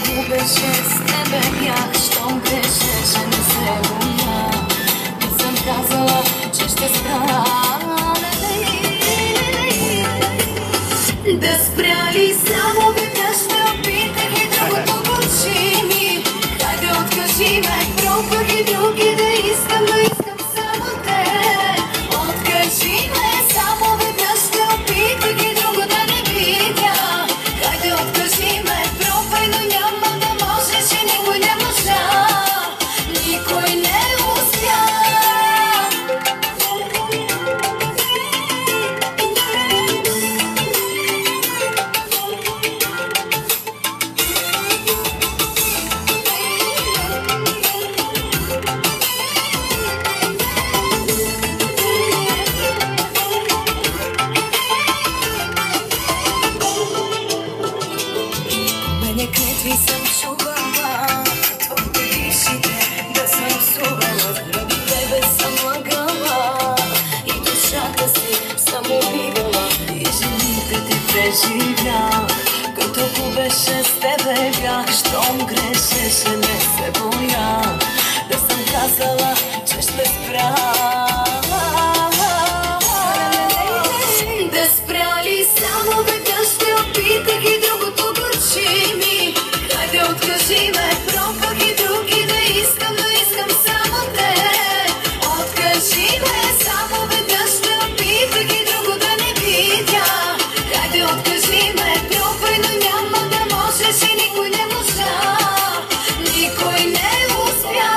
губеше с тебе бях, щом грешеше не се боя. И съм казала, че ще спра. Да спря ли само веднъж те опитах и другото горчи ми. Хайде откажи ме, пробвах и други да искам, но искам само те. Откажи ме, само веднъж те опитах и друго да не видя. Хайде откажи ме, пробвай, но няма да можеш и никой не можа. Никой не успя. Клетви съм чувала от бившите, да съм псувала, заради тебе съм лъгала и душата си съм убивала и жените ти преживях, като губеше с тебе бях, щом грешеше не се боя, да съм казала, че ще спра. Да спря ли само веднъж те опитах и другото горчи ми. Хайде откажи ме, пробвах и други да искам, но искам само те. Откажи ме, само веднъж те опитах и друго да не видя. Хайде откажи ме, пробвай, но няма да можеш и никой не можа. Никой не успя.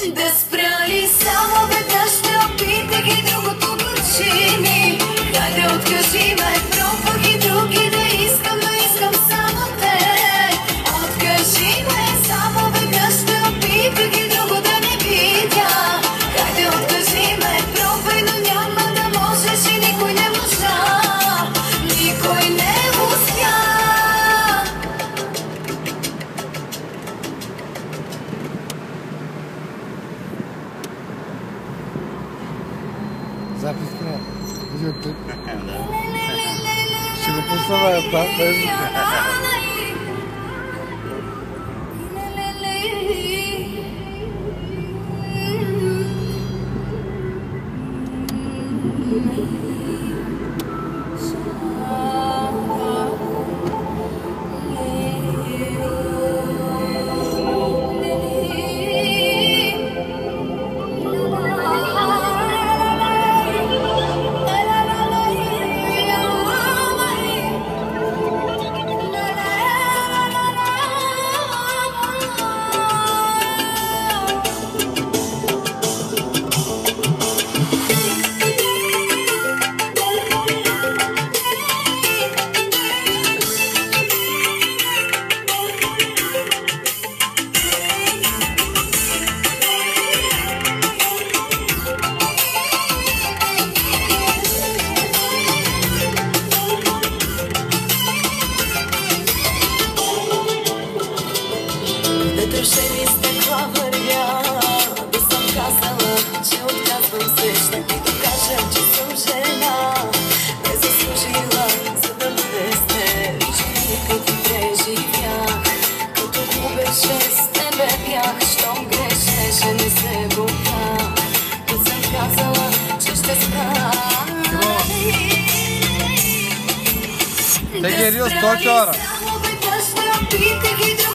Да спря ли само веднъж те опитах и другото горчи ми. Хайде откажи ме, пробвах и други да искам, но искам само те. Откажи ме, само веднъж те опитах и друго да не видя. Хайде откажи ме, пробвай, но няма да можеш и никой не можа. Никой не успя. Запис на YouTube. Ще го пусна там без... Трошени стъкла вървя, да съм казала, че отказвам се. Ще ти докажа, че съм жена, не заслужила, за да бъде с теб. Жените ти преживях, като губеше с тебе бях, щом грешеше не се боя. Да съм казала, че ще спра. Те ги е 100 чара.